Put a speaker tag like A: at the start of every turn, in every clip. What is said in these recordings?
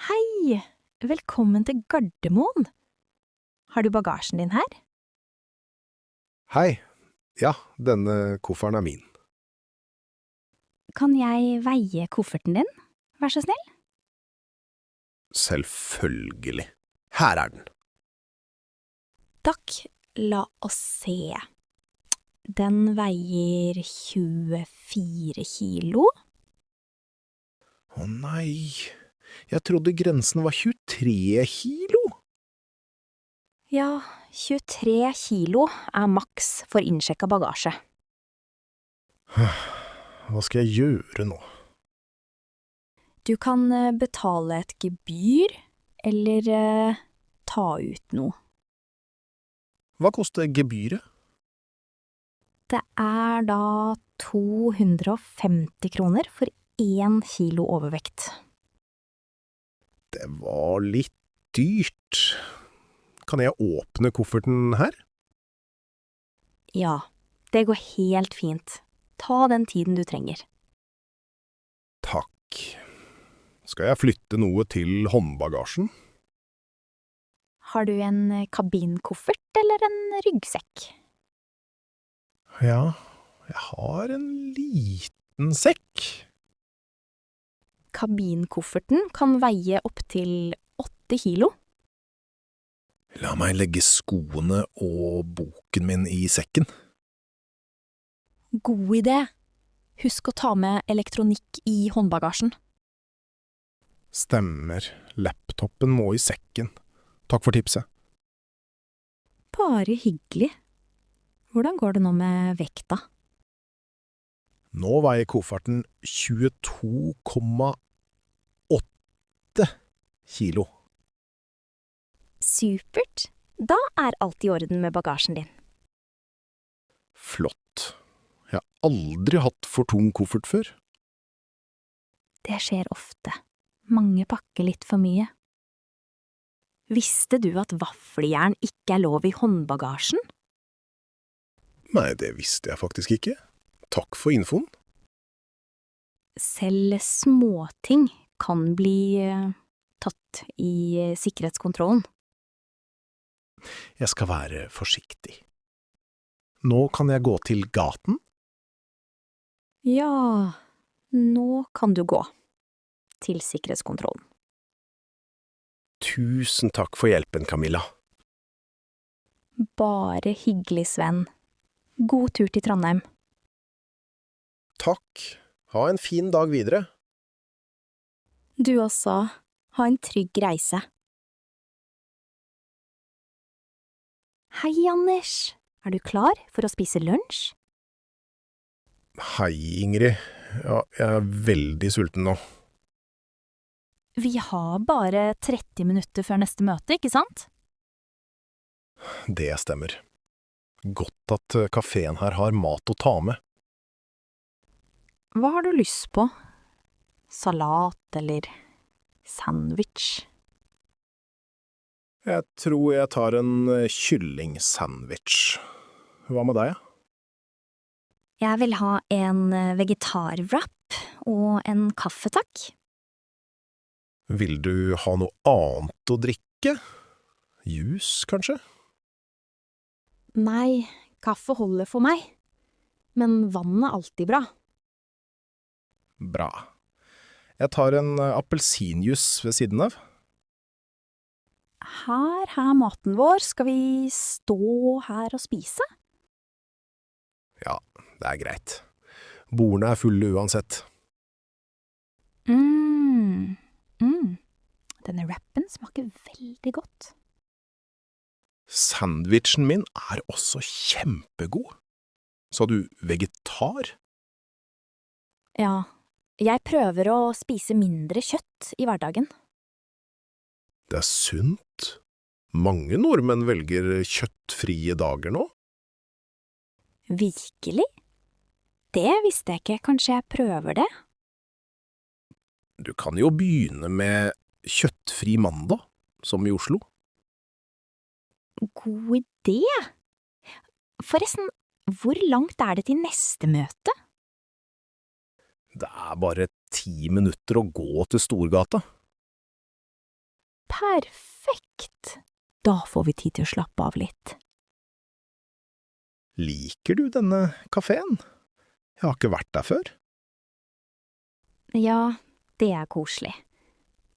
A: Hei! Velkommen til Gardermoen. Har du bagasjen din her?
B: Hei. Ja, denne kofferten er min.
A: Kan jeg veie kofferten din? Vær så snill.
B: Selvfølgelig. Her er den.
A: Takk. La oss se. Den veier 24 kilo.
B: Å nei, jeg trodde grensen var 23 kilo.
A: Ja, 23 kilo er maks for innsjekka bagasje.
B: Hva skal jeg gjøre nå?
A: Du kan betale et gebyr, eller ta ut noe.
B: Hva koster gebyret?
A: Det er da 250 kroner for 1 kilo overvekt.
B: Det var litt dyrt. Kan jeg åpne kofferten her?
A: Ja, det går helt fint. Ta den tiden du trenger.
B: Takk. Skal jeg flytte noe til håndbagasjen?
A: Har du en kabinkoffert eller en ryggsekk?
B: Ja, jeg har en liten sekk.
A: Kabinkofferten kan veie opp til 8 kilo.
B: La meg legge skoene og boken min i sekken.
A: God idé. Husk å ta med elektronikk i håndbagasjen.
B: Stemmer, laptopen må i sekken. Takk for tipset.
A: Bare hyggelig. Hvordan går det nå med vekta?
B: Nå veier kofferten 22,8 kilo.
A: Supert. Da er alt i orden med bagasjen din.
B: Flott. Jeg har aldri hatt for tung koffert før.
A: Det skjer ofte. Mange pakker litt for mye. Visste du at vaffeljern ikke er lov i håndbagasjen?
B: Nei, det visste jeg faktisk ikke. Takk for infoen.
A: Selv småting kan bli tatt i sikkerhetskontrollen.
B: Jeg skal være forsiktig. Nå kan jeg gå til gaten.
A: Ja, nå kan du gå til sikkerhetskontrollen.
B: Tusen takk for hjelpen, Camilla.
A: Bare hyggelig, Sven. God tur til Trondheim.
B: Takk. Ha en fin dag videre.
A: Du også. Ha en trygg reise. Hei, Anders. Er du klar for å spise lunsj?
B: Hei, Ingrid. Ja, jeg er veldig sulten nå.
A: Vi har bare 30 minutter før neste møte, ikke sant?
B: Det stemmer. Godt at kaféen her har mat å ta med.
A: Hva har du lyst på? Salat eller sandwich?
B: Jeg tror jeg tar en kyllingsandwich. Hva med deg?
A: Jeg vil ha en vegetarwrap og en kaffe, takk.
B: Vil du ha noe annet å drikke? Jus, kanskje?
A: Nei, kaffe holder for meg. Men vann er alltid bra.
B: Bra. Jeg tar en appelsinjus ved siden av.
A: Her er maten vår. Skal vi stå her og spise?
B: Ja, det er greit. Bordene er fulle uansett.
A: Denne wrappen smaker veldig godt.
B: Sandwichen min er også kjempegod. Sa du vegetar?
A: Ja, jeg prøver å spise mindre kjøtt i hverdagen.
B: Det er sunt. Mange nordmenn velger kjøttfrie dager nå.
A: Virkelig? Det visste jeg ikke. Kanskje jeg prøver det?
B: Du kan jo begynne med kjøttfri mandag, som i Oslo.
A: God idé! Forresten, hvor langt er det til neste møte?
B: Det er bare 10 minutter å gå til Storgata.
A: Perfekt! Da får vi tid til å slappe av litt.
B: Liker du denne kaféen? Jeg har ikke vært der før.
A: Ja, det er koselig.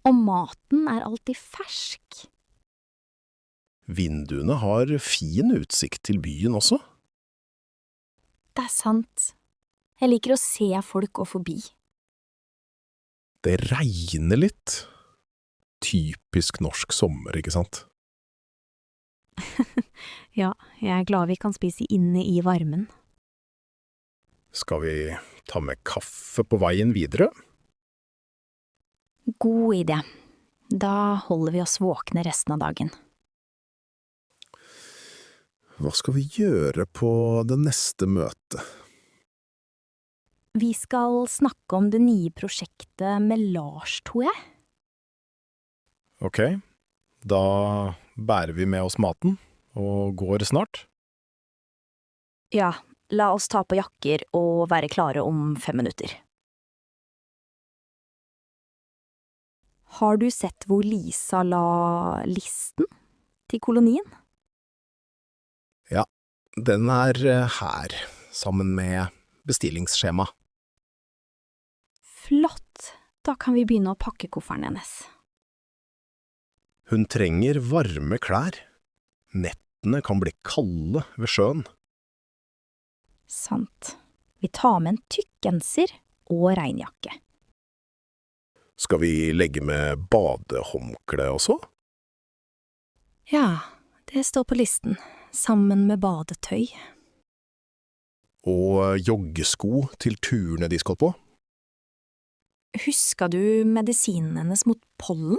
A: Og maten er alltid fersk.
B: Vinduene har fin utsikt til byen også.
A: Det er sant. Jeg liker å se folk gå forbi.
B: Det regner litt. Typisk norsk sommer, ikke sant?
A: Ja, jeg er glad vi kan spise inne i varmen.
B: Skal vi ta med kaffe på veien videre?
A: God idé. Da holder vi oss våkne resten av dagen.
B: Hva skal vi gjøre på det neste møtet?
A: Vi skal snakke om det nye prosjektet med Lars, tror jeg.
B: Ok, da bærer vi med oss maten og går snart.
A: Ja, la oss ta på jakker og være klare om 5 minutter. Har du sett hvor Lisa la listen til kolonien?
B: Ja, den er her, sammen med bestillingsskjema.
A: Flott! Da kan vi begynne å pakke kofferen hennes.
B: Hun trenger varme klær. Nettene kan bli kalde ved sjøen.
A: Sant. Vi tar med en tykk genser og regnjakke.
B: Skal vi legge med badehåndkle også?
A: Ja, det står på listen, sammen med badetøy.
B: Og joggesko til turene de skal på?
A: Husker du medisinen hennes mot pollen?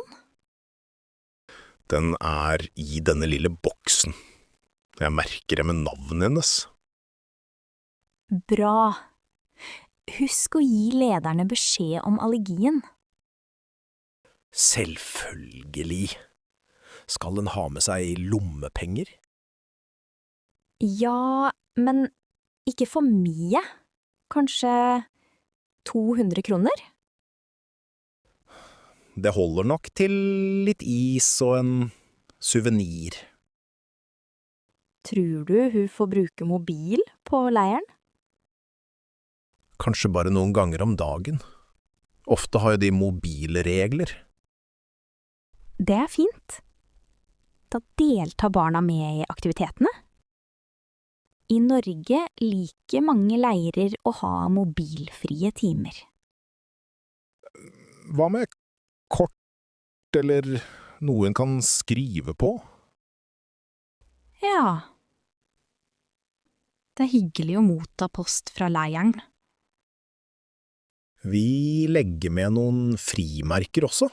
B: Den er i denne lille boksen. Jeg merker det med navnet hennes.
A: Bra. Husk å gi lederne beskjed om allergien.
B: Selvfølgelig. Skal den ha med seg lommepenger?
A: Ja, men ikke for mye. Kanskje 200 kroner?
B: Det holder nok til litt is og en suvenir.
A: Tror du hun får bruke mobil på leiren?
B: Kanskje bare noen ganger om dagen. Ofte har jo de mobilregler.
A: Det er fint. Da deltar barna med i aktivitetene. I Norge liker mange leirer å ha mobilfrie timer.
B: Hva med kort eller noen kan skrive på?
A: Ja. Det er hyggelig å motta post fra leiren.
B: Vi legger med noen frimerker også.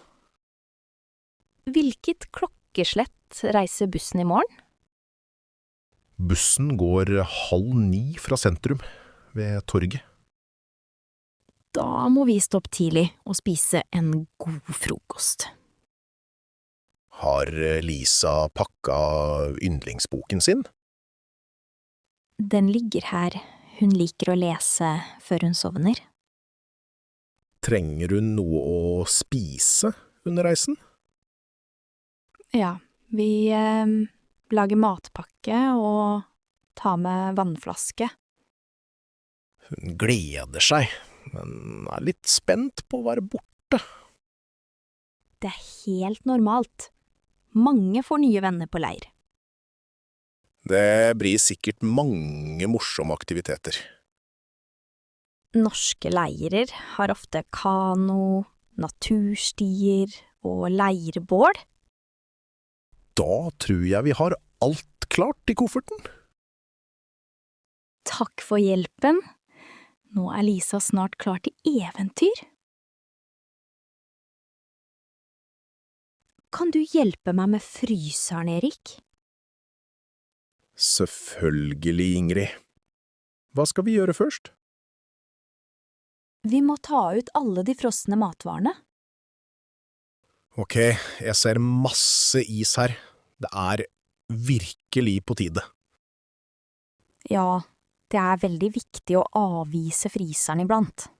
A: Hvilket klokkeslett reiser bussen i morgen?
B: Bussen går 8:30 fra sentrum, ved torget.
A: Da må vi stå opp tidlig og spise en god frokost.
B: Har Lisa pakka yndlingsboken sin?
A: Den ligger her. Hun liker å lese før hun sovner.
B: Trenger hun noe å spise under reisen?
A: Ja, vi lager matpakke og tar med vannflaske.
B: Hun gleder seg, men er litt spent på å være borte.
A: Det er helt normalt. Mange får nye venner på leir.
B: Det blir sikkert mange morsomme aktiviteter.
A: Norske leirer har ofte kano, naturstier og leirbål.
B: Da tror jeg vi har alt klart i kofferten.
A: Takk for hjelpen. Nå er Lisa snart klar til eventyr. Kan du hjelpe meg med fryseren, Erik?
B: Selvfølgelig, Ingrid. Hva skal vi gjøre først?
A: Vi må ta ut alle de frosne matvarene.
B: Ok, jeg ser masse is her. Det er virkelig på tide.
A: Ja, det er veldig viktig å avvise fryseren iblant.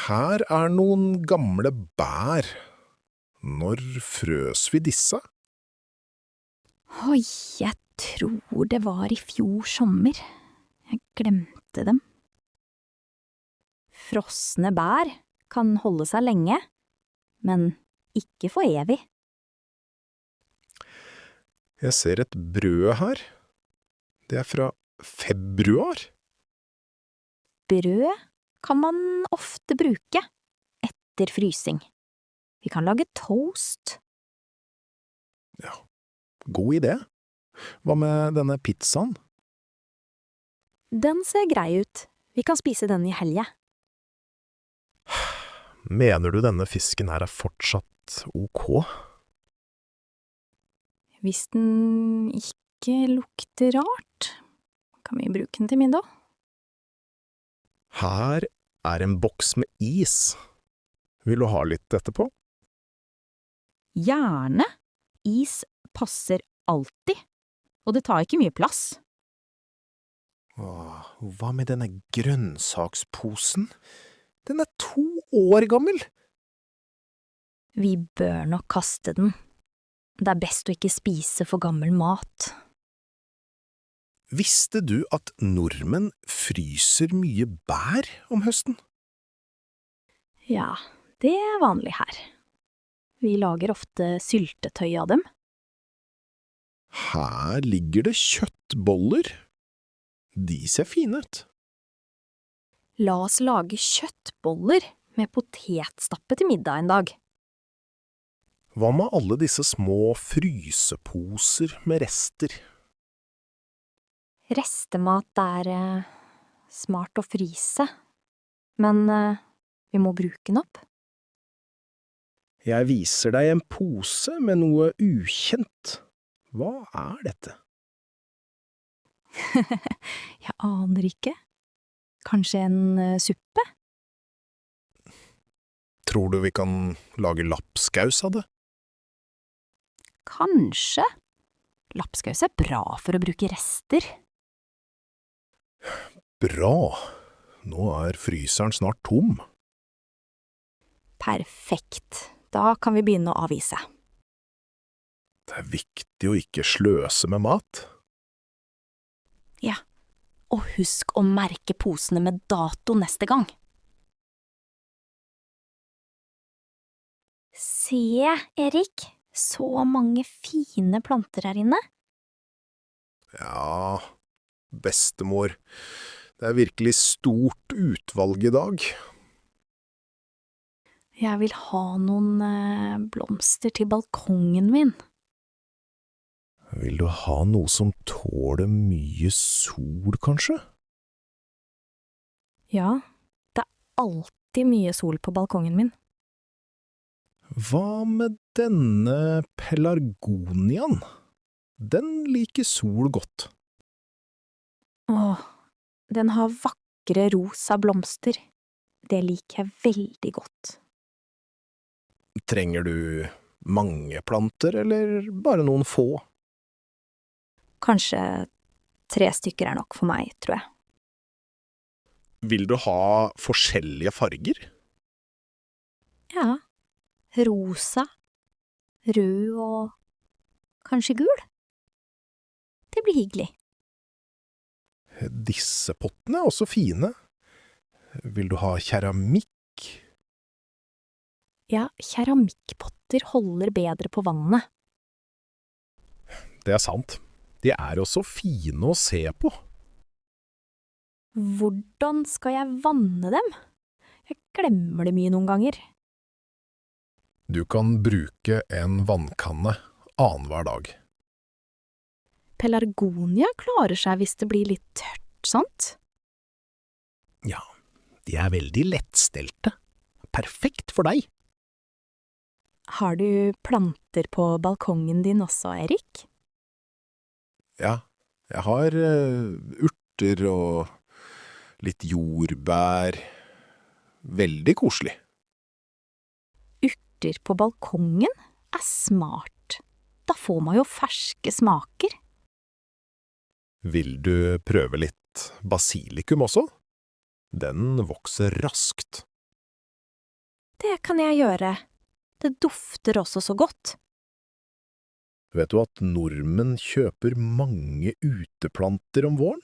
B: Her er noen gamle bær. Når frøs vi disse?
A: Oi, jeg tror det var i fjor sommer. Jeg glemte dem. Frosne bær kan holde seg lenge, men ikke for evig.
B: Jeg ser et brød her. Det er fra februar.
A: Brød kan man ofte bruke etter frysing. Vi kan lage toast.
B: God idé. Hva med denne pizzaen?
A: Den ser grei ut. Vi kan spise den i helga.
B: Mener du denne fisken her er fortsatt ok?
A: Hvis den ikke lukter rart, kan vi bruke den til middag.
B: Her er en boks med is. Vil du ha litt etterpå?
A: Gjerne. Is passer alltid, og det tar ikke mye plass.
B: Hva med denne grønnsaksposen? Den er 2 år gammel!
A: Vi bør nok kaste den. Det er best å ikke spise for gammel mat.
B: Visste du at nordmenn fryser mye bær om høsten?
A: Ja, det er vanlig her. Vi lager ofte syltetøy av dem.
B: Her ligger det kjøttboller. De ser fine ut.
A: La oss lage kjøttboller med potetstappe til middag en dag.
B: Hva med alle disse små fryseposer med rester?
A: Restemat er smart å fryse, men vi må bruke den opp.
B: Jeg viser deg en pose med noe ukjent. Hva er dette?
A: Jeg aner ikke. Kanskje en suppe?
B: Tror du vi kan lage lapskaus av det?
A: Kanskje. Lapskaus er bra for å bruke rester.
B: Bra. Nå er fryseren snart tom.
A: Perfekt. Da kan vi begynne å avise.
B: Det er viktig å ikke sløse med mat.
A: Ja, og husk å merke posene med dato neste gang. Se, Erik, så mange fine planter her inne.
B: Ja, bestemor, det er virkelig stort utvalg i dag.
A: Jeg vil ha noen blomster til balkongen min.
B: Vil du ha noe som tåler mye sol, kanskje?
A: Ja, det er alltid mye sol på balkongen min.
B: Hva med denne pelargoniaen? Den liker sol godt.
A: Åh, den har vakre rosa blomster. Det liker jeg veldig godt.
B: Trenger du mange planter, eller bare noen få?
A: Kanskje 3 stykker er nok for meg, tror jeg.
B: Vil du ha forskjellige farger?
A: Ja, rosa, rød og kanskje gul. Det blir hyggelig.
B: Disse pottene er også fine. Vil du ha keramikk?
A: Ja, keramikkpotter holder bedre på vannet.
B: Det er sant. De er også fine å se på.
A: Hvordan skal jeg vanne dem? Jeg glemmer det mye noen ganger.
B: Du kan bruke en vannkanne annenhver dag.
A: Pelargonia klarer seg hvis det blir litt tørt, sant?
B: Ja, de er veldig lettstelte. Perfekt for deg.
A: Har du planter på balkongen din også, Erik?
B: Ja, jeg har urter og litt jordbær. Veldig koselig.
A: Urter på balkongen er smart. Da får man jo ferske smaker.
B: Vil du prøve litt basilikum også? Den vokser raskt.
A: Det kan jeg gjøre. Det dufter også så godt.
B: Vet du at nordmenn kjøper mange uteplanter om våren?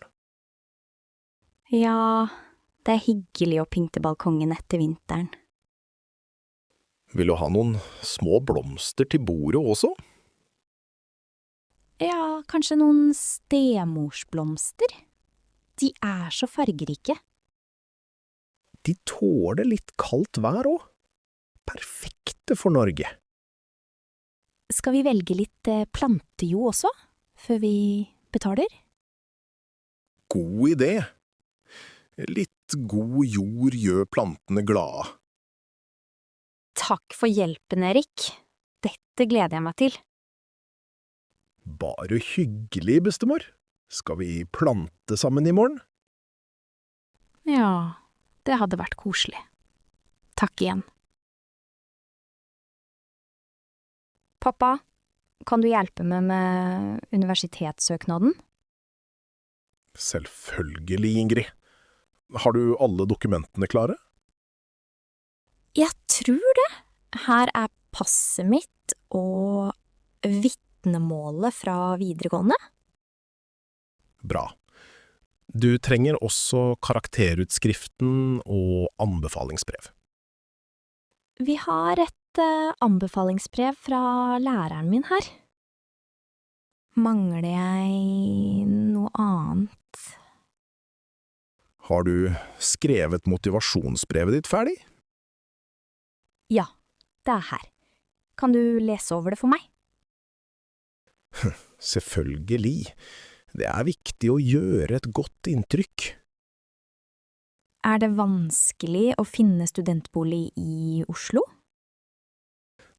A: Ja, det er hyggelig å pynte balkongen etter vinteren.
B: Vil du ha noen små blomster til bordet også?
A: Ja, kanskje noen stemorsblomster? De er så fargerike.
B: De tåler litt kaldt vær også. Perfekte for Norge.
A: Skal vi velge litt plantejord også, før vi betaler?
B: God idé. Litt god jord gjør plantene glade.
A: Takk for hjelpen, Erik. Dette gleder jeg meg til.
B: Bare hyggelig, bestemor. Skal vi plante sammen i morgen?
A: Ja, det hadde vært koselig. Takk igjen. Pappa, kan du hjelpe meg med universitetssøknaden?
B: Selvfølgelig, Ingrid. Har du alle dokumentene klare?
A: Jeg tror det. Her er passet mitt og vitnemålet fra videregående.
B: Bra. Du trenger også karakterutskriften og anbefalingsbrev.
A: Vi har et anbefalingsbrev fra læreren min her. Mangler jeg noe annet?
B: Har du skrevet motivasjonsbrevet ditt ferdig?
A: Ja, det er her. Kan du lese over det for meg?
B: Selvfølgelig. Det er viktig å gjøre et godt inntrykk.
A: Er det vanskelig å finne studentbolig i Oslo?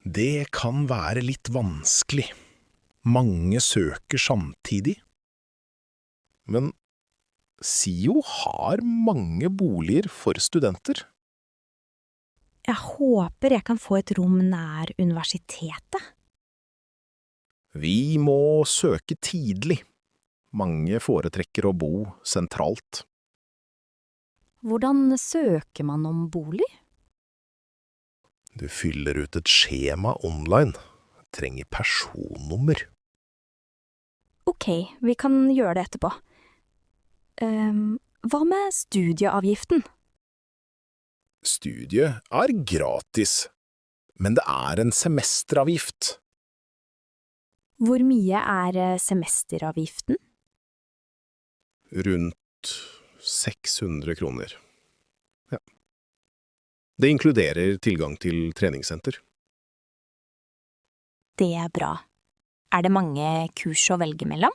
B: Det kan være litt vanskelig. Mange søker samtidig. Men SIO har mange boliger for studenter.
A: Jeg håper jeg kan få et rom nær universitetet.
B: Vi må søke tidlig. Mange foretrekker å bo sentralt.
A: Hvordan søker man om bolig?
B: Du fyller ut et skjema online. Trenger personnummer.
A: Ok, vi kan gjøre det etterpå. Hva med studieavgiften?
B: Studiet er gratis, men det er en semesteravgift.
A: Hvor mye er semesteravgiften?
B: Rundt 600 kroner. Ja. Det inkluderer tilgang til treningssenter.
A: Det er bra. Er det mange kurs å velge mellom?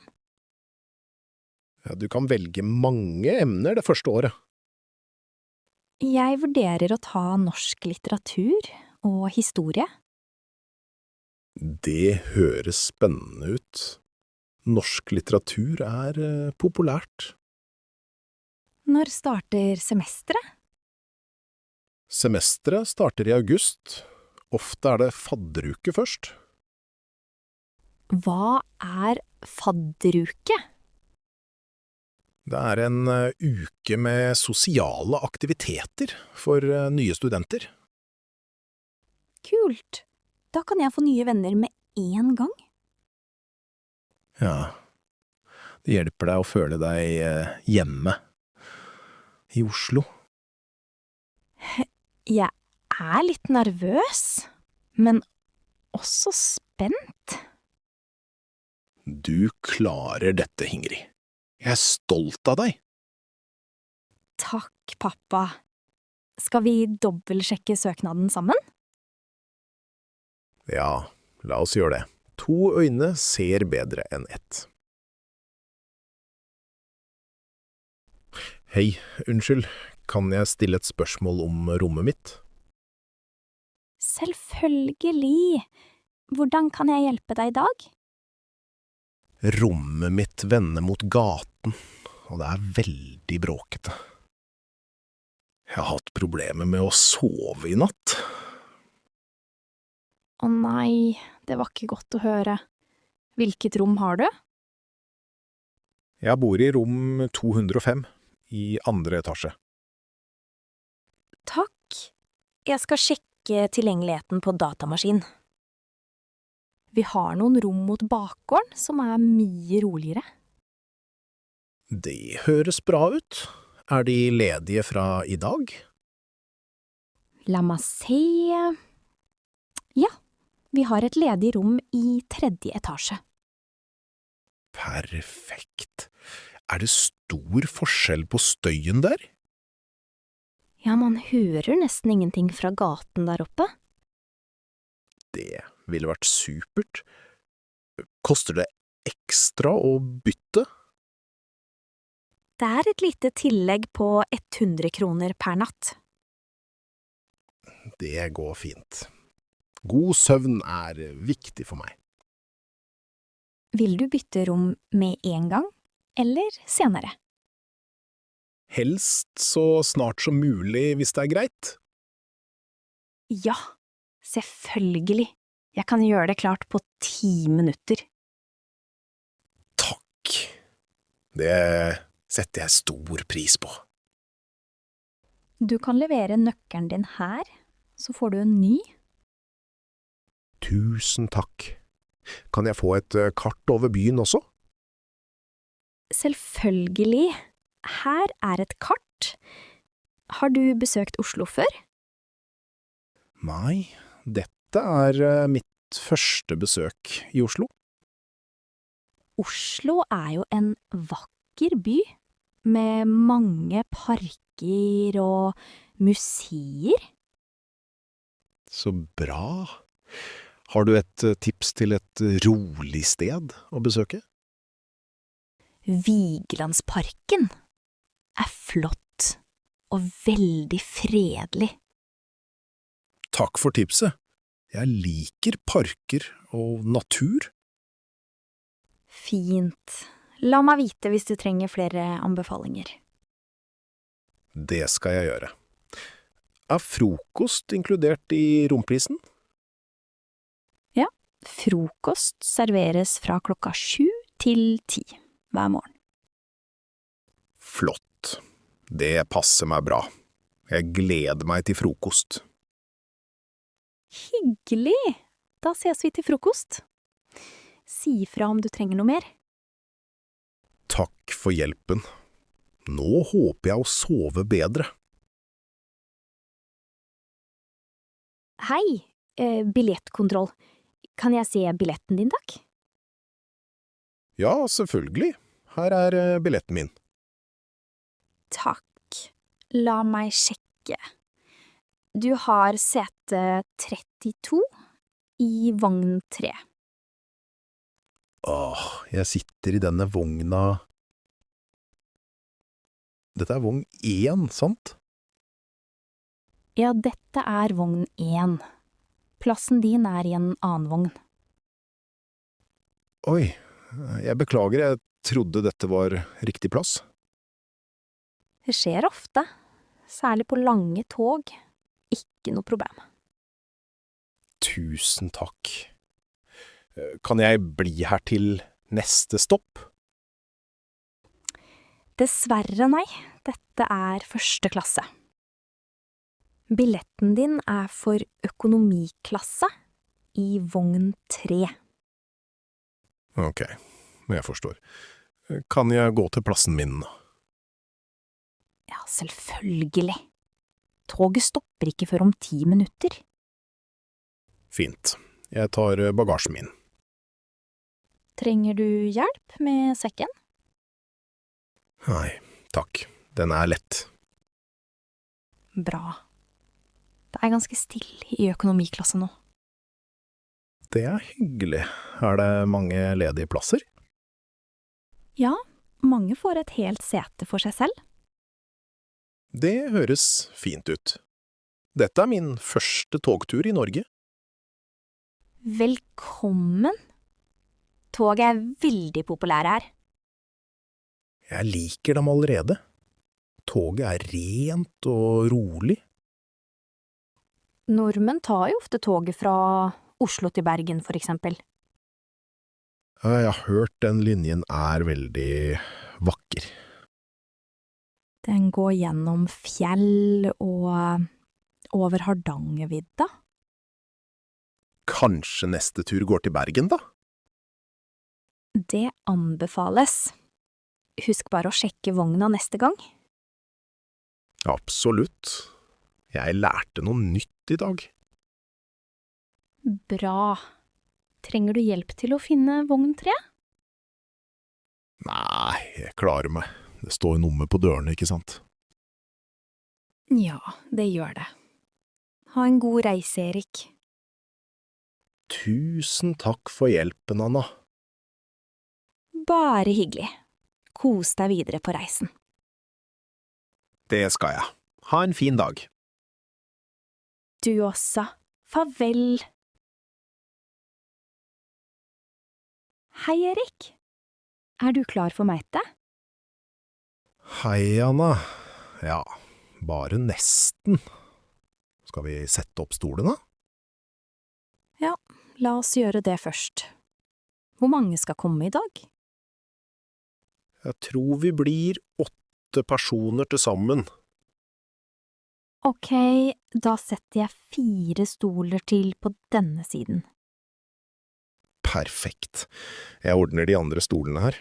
B: Ja, du kan velge mange emner det første året.
A: Jeg vurderer å ta norsk litteratur og historie.
B: Det høres spennende ut. Norsk litteratur er populært.
A: Når starter semesteret?
B: Semesteret starter i august. Ofte er det fadderuke først.
A: Hva er fadderuke?
B: Det er en uke med sosiale aktiviteter for nye studenter.
A: Kult. Da kan jeg få nye venner med en gang.
B: Ja, det hjelper deg å føle deg hjemme i Oslo.
A: Jeg er litt nervøs, men også spent.
B: Du klarer dette, Ingrid. Jeg er stolt av deg.
A: Takk, pappa. Skal vi dobbeltsjekke søknaden sammen?
B: Ja, la oss gjøre det. 2 øyne ser bedre enn 1. Hei, unnskyld. Kan jeg stille et spørsmål om rommet mitt?
A: Selvfølgelig. Hvordan kan jeg hjelpe deg i dag?
B: Rommet mitt vender mot gaten, og det er veldig bråkete. Jeg har hatt problemer med å sove i natt.
A: Å nei, det var ikke godt å høre. Hvilket rom har du?
B: Jeg bor i rom 205, i 2. etasje.
A: Takk. Jeg skal sjekke sjekke tilgjengeligheten på datamaskin. Vi har noen rom mot bakgården som er mye roligere.
B: Det høres bra ut. Er de ledige fra i dag?
A: La meg se… Ja, vi har et ledig rom i 3. etasje.
B: Perfekt. Er det stor forskjell på støyen der?
A: Ja, man hører nesten ingenting fra gaten der oppe.
B: Det ville vært supert. Koster det ekstra å bytte?
A: Det er et lite tillegg på 100 kroner per natt.
B: Det går fint. God søvn er viktig for meg.
A: Vil du bytte rom med en gang, eller senere?
B: Helst så snart som mulig, hvis det er greit.
A: Ja, selvfølgelig. Jeg kan gjøre det klart på 10 minutter.
B: Takk. Det setter jeg stor pris på.
A: Du kan levere nøkkelen din her, så får du en ny.
B: Tusen takk. Kan jeg få et kart over byen også?
A: Selvfølgelig. Her er et kart. Har du besøkt Oslo før?
B: Nei, dette er mitt første besøk i Oslo.
A: Oslo er jo en vakker by, med mange parker og museer.
B: Så bra. Har du et tips til et rolig sted å besøke?
A: Vigelandsparken er flott og veldig fredelig.
B: Takk for tipset. Jeg liker parker og natur.
A: Fint. La meg vite hvis du trenger flere anbefalinger.
B: Det skal jeg gjøre. Er frokost inkludert i romprisen?
A: Ja, frokost serveres fra klokka 7 til 10 hver morgen.
B: Flott. Det passer meg bra. Jeg gleder meg til frokost.
A: Hyggelig! Da ses vi til frokost. Si ifra om du trenger noe mer.
B: Takk for hjelpen. Nå håper jeg å sove bedre.
A: Hei, billettkontroll. Kan jeg se billetten din, takk?
B: Ja, selvfølgelig. Her er billetten min.
A: Takk. La meg sjekke. Du har sete 32 i vogn 3.
B: Jeg sitter i denne vogna… Dette er vogn 1, sant?
A: Ja, dette er vogn 1. Plassen din er i en annen vogn.
B: Oi, jeg beklager, jeg trodde dette var riktig plass.
A: Det skjer ofte, særlig på lange tog. Ikke noe problem.
B: Tusen takk. Kan jeg bli her til neste stopp?
A: Dessverre nei, dette er første klasse. Billetten din er for økonomiklasse i vogn 3.
B: Ok, jeg forstår. Kan jeg gå til plassen min?
A: Ja, selvfølgelig. Toget stopper ikke før om 10 minutter.
B: Fint. Jeg tar bagasjen min.
A: Trenger du hjelp med sekken?
B: Nei, takk. Den er lett.
A: Bra. Det er ganske stille i økonomiklasse nå.
B: Det er hyggelig. Er det mange ledige plasser?
A: Ja, mange får et helt sete for seg selv.
B: Det høres fint ut. Dette er min første togtur i Norge.
A: Velkommen. Toget er veldig populære her.
B: Jeg liker dem allerede. Toget er rent og rolig.
A: Nordmenn tar jo ofte toget fra Oslo til Bergen, for eksempel.
B: Jeg har hørt den linjen er veldig vakker.
A: Den går gjennom fjell og Over Hardangervidda?
B: Kanskje neste tur går til Bergen, da?
A: Det anbefales. Husk bare å sjekke vogna neste gang.
B: Absolutt. Jeg lærte noe nytt i dag.
A: Bra. Trenger du hjelp til å finne vogn 3?
B: Nei, jeg klarer meg. Det står nummer på dørene, ikke sant?
A: Ja, det gjør det. Ha en god reise, Erik.
B: Tusen takk for hjelpen, Anna.
A: Bare hyggelig. Kos deg videre på reisen.
B: Det skal jeg. Ha en fin dag.
A: Du også. Farvel. Hei, Erik. Er du klar for møte?
B: Hei, Anna. Ja, bare nesten. Skal vi sette opp stolen, da?
A: Ja, la oss gjøre det først. Hvor mange skal komme i dag?
B: Jeg tror vi blir 8 personer til sammen.
A: Ok, da setter jeg 4 stoler til på denne siden.
B: Perfekt. Jeg ordner de andre stolene her.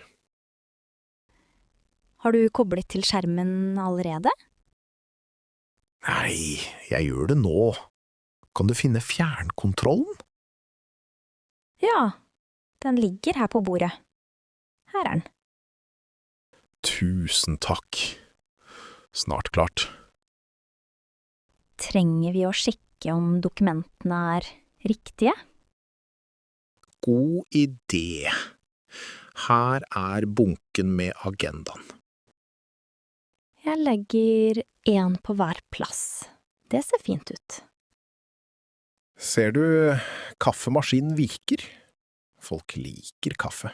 A: Har du koblet til skjermen allerede?
B: Nei, jeg gjør det nå. Kan du finne fjernkontrollen?
A: Ja, den ligger her på bordet. Her er den.
B: Tusen takk. Snart klart.
A: Trenger vi å sjekke om dokumentene er riktige?
B: God idé. Her er bunken med agendaen.
A: Jeg legger 1 på hver plass. Det ser fint ut.
B: Ser du, kaffemaskinen virker. Folk liker kaffe.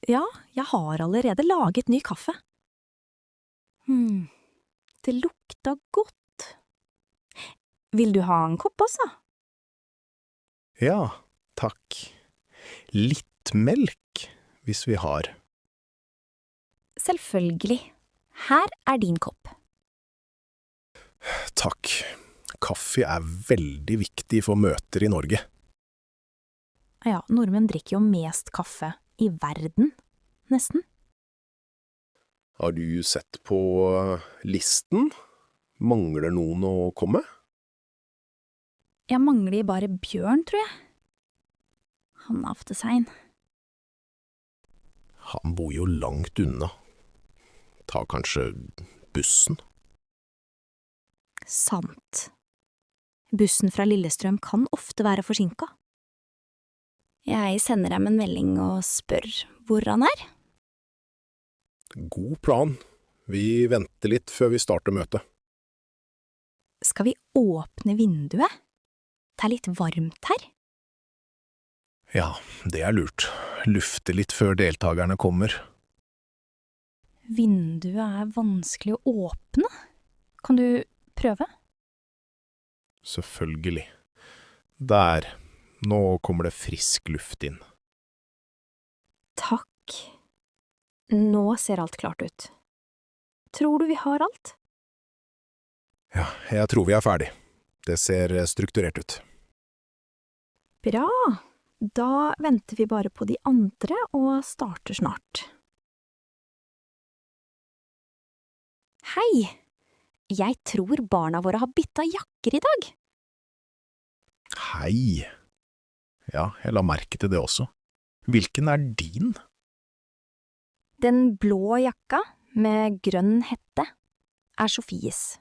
A: Ja, jeg har allerede laget ny kaffe. Det lukta godt. Vil du ha en kopp også?
B: Ja, takk. Litt melk, hvis vi har.
A: Selvfølgelig. Her er din kopp.
B: Takk. Kaffe er veldig viktig for møter i Norge.
A: Ja, nordmenn drikker jo mest kaffe i verden, nesten.
B: Har du sett på listen? Mangler noen å komme?
A: Jeg mangler bare Bjørn, tror jeg. Han er ofte sein.
B: Han bor jo langt unna. Ta kanskje bussen?
A: Sant. Bussen fra Lillestrøm kan ofte være forsinka. Jeg sender dem en melding og spør hvor han er.
B: God plan. Vi venter litt før vi starter møtet.
A: Skal vi åpne vinduet? Det er litt varmt her.
B: Ja, det er lurt. Lufte litt før deltakerne kommer.
A: Vinduet er vanskelig å åpne. Kan du prøve?
B: Selvfølgelig. Der. Nå kommer det frisk luft inn.
A: Takk. Nå ser alt klart ut. Tror du vi har alt?
B: Ja, jeg tror vi er ferdig. Det ser strukturert ut.
A: Bra. Da venter vi bare på de andre og starter snart. Hei! Jeg tror barna våre har bytta jakker i dag.
B: Hei. Ja, jeg la merke til det også. Hvilken er din?
A: Den blå jakka med grønn hette er Sofies.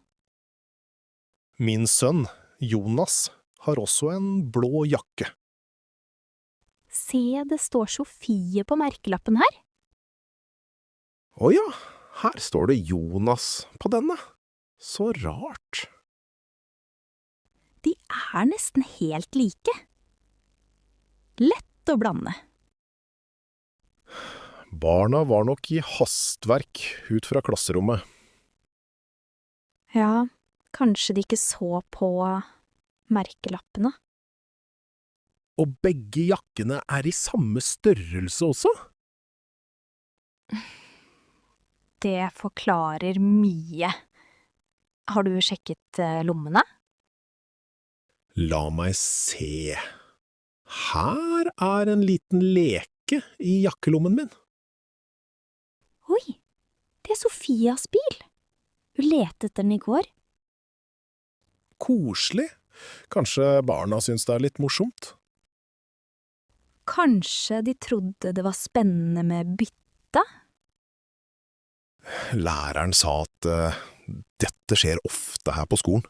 B: Min sønn, Jonas, har også en blå jakke.
A: Se, det står Sofie på merkelappen her.
B: Å ja, her står det Jonas på denne. Så rart.
A: De er nesten helt like. Lett å blande.
B: Barna var nok i hastverk ut fra klasserommet.
A: Ja, kanskje de ikke så på merkelappene.
B: Og begge jakkene er i samme størrelse også?
A: Det forklarer mye. Har du sjekket lommene?
B: La meg se. Her er en liten leke i jakkelommen min.
A: Oi, det er Sofias bil. Hun lette etter den i går.
B: Koselig. Kanskje barna syns det er litt morsomt.
A: Kanskje de trodde det var spennende med bytte?
B: Læreren sa at dette skjer ofte her på skolen.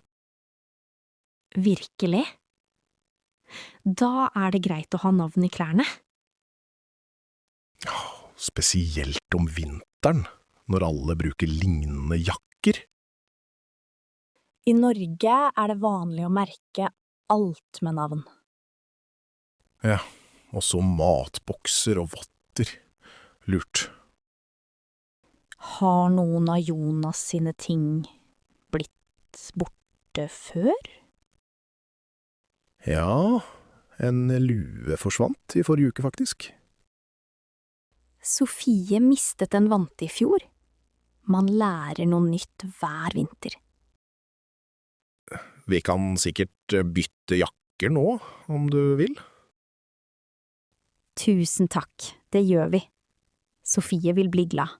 A: Virkelig? Da er det greit å ha navn i klærne.
B: Spesielt om vinteren, når alle bruker lignende jakker.
A: I Norge er det vanlig å merke alt med navn.
B: Ja, også matbokser og votter. Lurt.
A: Har noen av Jonas sine ting blitt borte før?
B: Ja, en lue forsvant i forrige uke faktisk.
A: Sofie mistet en vante i fjor. Man lærer noe nytt hver vinter.
B: Vi kan sikkert bytte jakker nå, om du vil.
A: Tusen takk, det gjør vi. Sofie vil bli glad.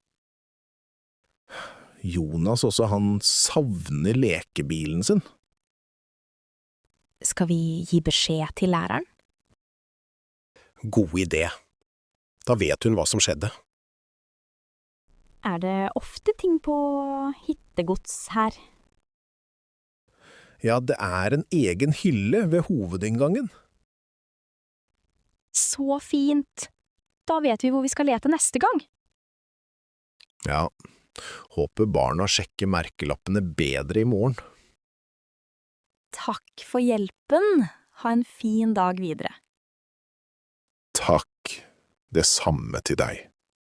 B: Jonas også, han savner lekebilen sin.
A: Skal vi gi beskjed til læreren?
B: God idé. Da vet hun hva som skjedde.
A: Er det ofte ting på hittegods her?
B: Ja, det er en egen hylle ved hovedinngangen.
A: Så fint! Da vet vi hvor vi skal lete neste gang.
B: Ja, håper barna sjekker merkelappene bedre i morgen.
A: Takk for hjelpen. Ha en fin dag videre.
B: Takk, det samme til deg.